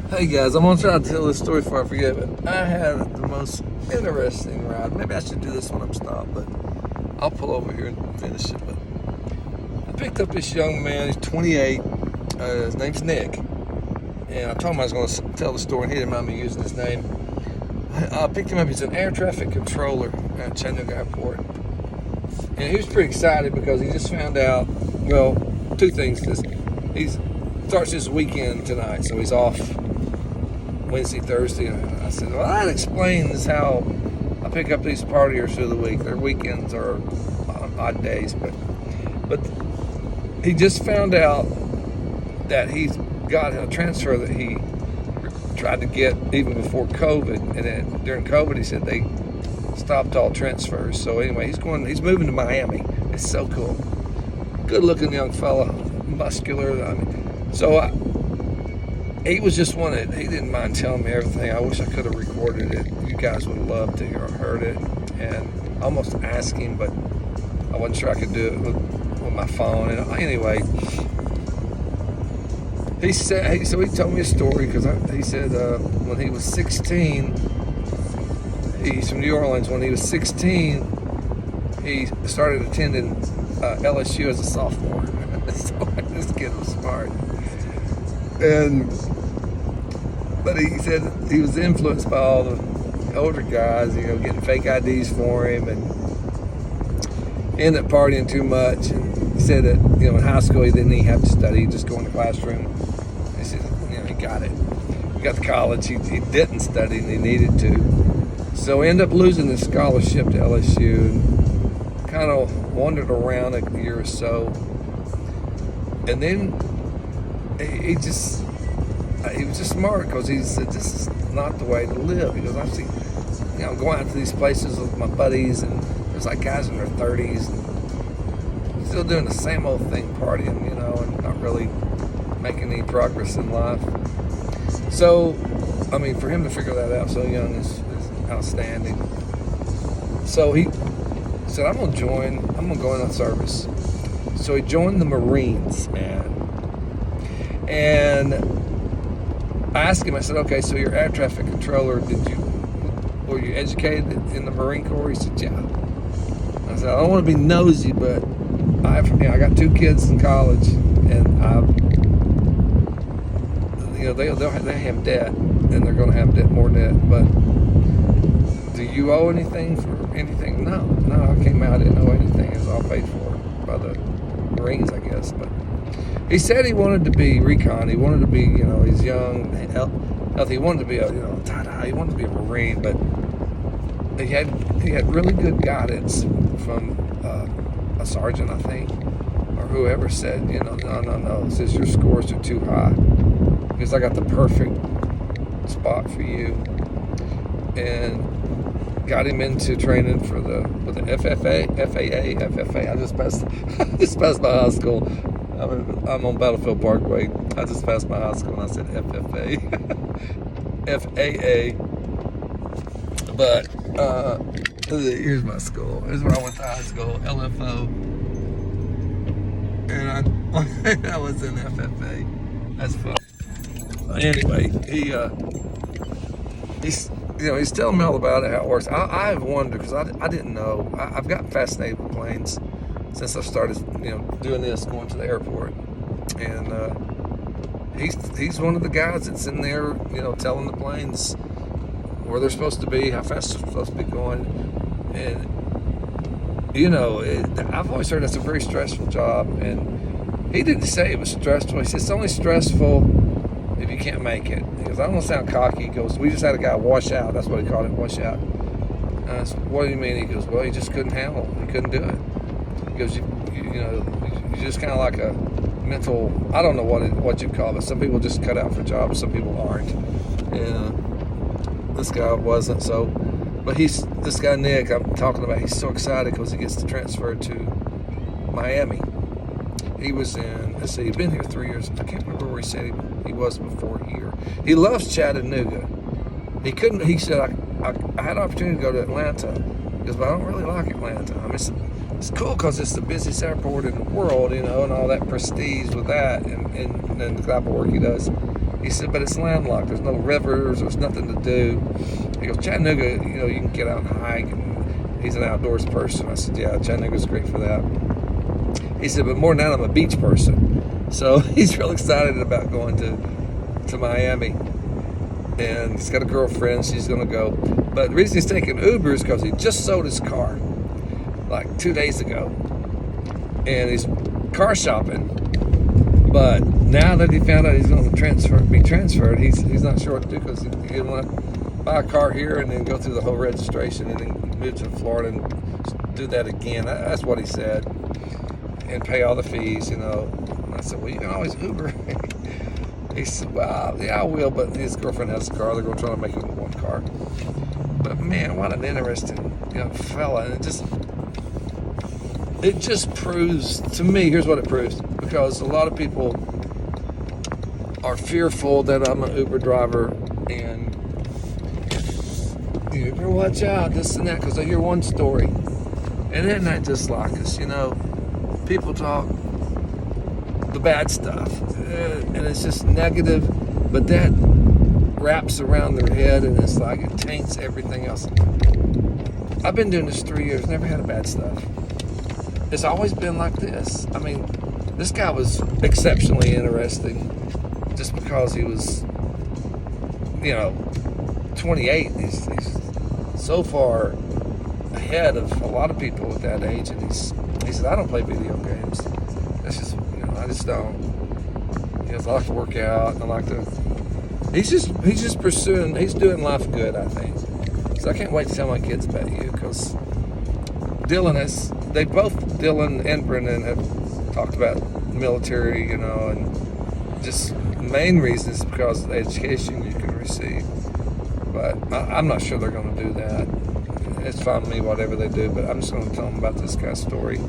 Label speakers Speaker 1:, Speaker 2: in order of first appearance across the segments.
Speaker 1: Hey guys, I'm gonna try to tell this story before I forget, but I had the most interesting ride. Maybe I should do this when I'm stopped, but I'll pull over here and finish it. But I picked up this young man, he's 28, his name's Nick, and I told him I was gonna tell the story and he didn't mind me using his name. I picked him up, he's an air traffic controller at Chattanooga Airport. And he was pretty excited because he just found out, well, two things. He starts his weekend tonight, so he's off Wednesday, Thursday. And I said, well, that explains how I pick up these partiers through the week. Their weekends are odd days, but he just found out that he's got a transfer that he tried to get even before COVID, and then during COVID, he said they stopped all transfers. So anyway, he's moving to Miami. It's so cool. Good-looking young fella, muscular. I mean, he was just he didn't mind telling me everything. I wish I could have recorded it. You guys would have loved to hear heard it. And I almost asked him, but I wasn't sure I could do it with my phone. And anyway, he told me a story because he said when he was 16, he's from New Orleans. When he was 16, he started attending LSU as a sophomore. So this kid was smart. But he said he was influenced by all the older guys, getting fake IDs for him, and ended up partying too much. And he said that, in high school he didn't even have to study, he'd just go in the classroom. He said, he got it. He got to college, he didn't study and he needed to. So he ended up losing his scholarship to LSU and kind of wandered around a year or so. And then he was just smart because he said, this is not the way to live. He goes, I've seen, I'm going out to these places with my buddies, and there's like guys in their 30s and still doing the same old thing, partying, and not really making any progress in life. So, for him to figure that out so young is outstanding. So he said, I'm going to go in on service. So he joined the Marines, man. And I asked him, I said, okay, so you're air traffic controller, were you educated in the Marine Corps? He said, yeah. I said, I don't want to be nosy, but I got two kids in college, and they have debt, and they're going to have more debt, but do you owe anything for anything? No, I came out, I didn't owe anything. It was all paid for by the Marines, I guess. But he said he wanted to be recon. He wanted to be, he's young, healthy. He wanted to be he wanted to be a Marine, but he had really good guidance from a sergeant, I think, or whoever said, no, says your scores are too high because I got the perfect spot for you, and got him into training for the FFA. I just passed my high school. I'm on Battlefield Parkway. I just passed my high school and I said FFA. FAA. But here's my school. Here's where I went to high school. LFO. And I was in FFA. That's fun. Anyway, he's telling me all about it, how it works. I've wondered, because I didn't know. I've gotten fascinated with planes since I started, doing this, going to the airport. And he's one of the guys that's in there, telling the planes where they're supposed to be, how fast they're supposed to be going. And, I've always heard that's a very stressful job. And he didn't say it was stressful. He said it's only stressful if you can't make it. He goes, I don't want to sound cocky. He goes, we just had a guy wash out. That's what he called it, wash out. And I said, what do you mean? He goes, well, he just couldn't handle it. He couldn't do it. He goes, you're just kind of like a mental, I don't know what you call it. Some people just cut out for jobs. Some people aren't. And this guy wasn't. So, but this guy, Nick, I'm talking about, he's so excited because he gets to transfer to Miami. He was he'd been here 3 years. I can't remember where he said he was before here. He loves Chattanooga. He said, I had an opportunity to go to Atlanta. He goes, but I don't really like Atlanta. It's cool because it's the busiest airport in the world, and all that prestige with that, and the type of work he does. He said, but it's landlocked. There's no rivers. There's nothing to do. He goes, Chattanooga, you can get out and hike. And he's an outdoors person. I said, yeah, Chattanooga's great for that. He said, but more than that, I'm a beach person. So he's real excited about going to Miami. And he's got a girlfriend. She's going to go. But the reason he's taking Uber is because he just sold his car like 2 days ago. And he's car shopping. But now that he found out he's going to be transferred, he's not sure what to do, because he didn't want to buy a car here and then go through the whole registration and then move to Florida and do that again. That's what he said. And pay all the fees, And I said, well, you can always Uber. He said, well, yeah, I will, but his girlfriend has a car. They're going to try to make it one car. But man, what an interesting young fella. And it just proves, to me, here's what it proves. Because a lot of people are fearful that I'm an Uber driver, and you better watch out, this and that, because I hear one story. And then they just like us, People talk the bad stuff, and it's just negative, but that wraps around their head, and it's like it taints everything else. I've been doing this 3 years, never had a bad stuff. It's always been like this. I mean, this guy was exceptionally interesting just because he was, 28. He's so far ahead of a lot of people at that age, and he said, I don't play video games. That's just, I just don't. I like to work out, and I like to. He's just pursuing. He's doing life good, I think. So I can't wait to tell my kids about you, because Dylan and Brendan have talked about military, and just the main reason is because of the education you can receive. But I'm not sure they're going to do that. It's fine with me, whatever they do, but I'm just going to tell them about this guy's story.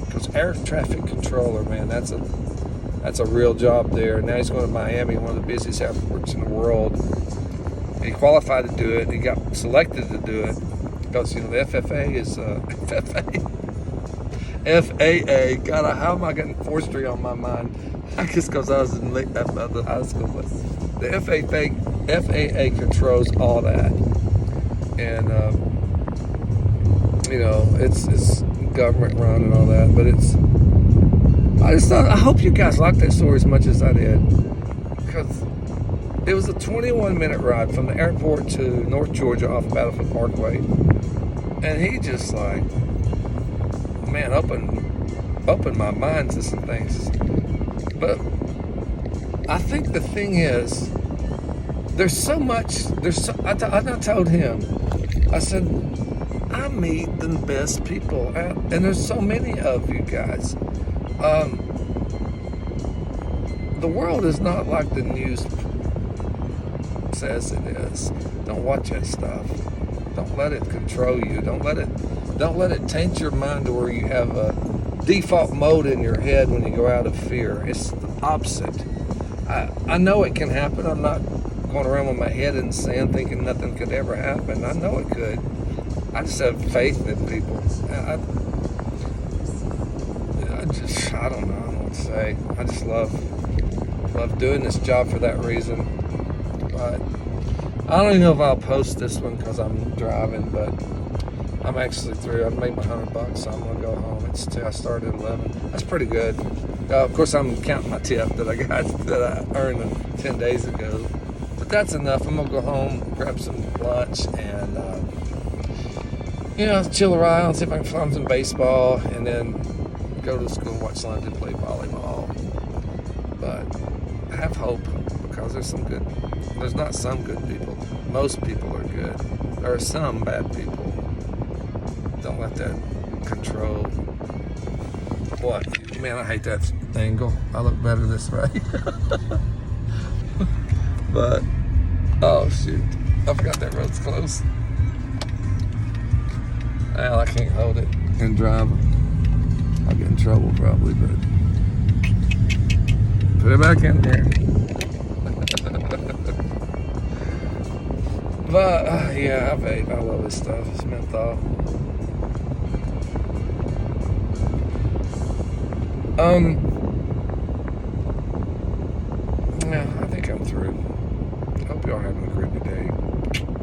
Speaker 1: Because air traffic controller, man, that's a real job there. Now he's going to Miami, one of the busiest airports in the world. And he qualified to do it. He got selected to do it because the FFA is FAA. God, how am I getting forestry on my mind? I guess because I was in the high school, but the FAA controls all that, and it's government run and all that. But I hope you guys liked that story as much as I did, because it was a 21-minute ride from the airport to North Georgia off Barefoot Parkway, and he just opened my mind to some things. But I think the thing is, I told him, I said, I meet the best people, and there's so many of you guys. The world is not like the news says it is. Don't watch that stuff. Don't let it control you. Don't let it taint your mind to where you have a default mode in your head when you go out of fear. It's the opposite. I know it can happen. I'm not going around with my head in the sand thinking nothing could ever happen. I know it could. I just have faith in people. I don't know what to say. I just love doing this job for that reason. But I don't even know if I'll post this one because I'm driving, but I'm actually through. I've made my $100, so I'm gonna go home. I started at 11. That's pretty good. Of course, I'm counting my tip that I earned 10 days ago. But that's enough. I'm gonna go home, grab some lunch, and chill around, see if I can find some baseball, and then go to school and watch London play volleyball. But I have hope, because there's not some good people. Most people are good. There are some bad people. Don't let that control. What? Man, I hate that angle. I look better this way. But, oh shoot. I forgot that road's closed. Well, I can't hold it and drive. I'll get in trouble probably, but put it back in there. But yeah, I vape. I love this stuff. It's menthol. Yeah, I think I'm through. Hope y'all having a great day.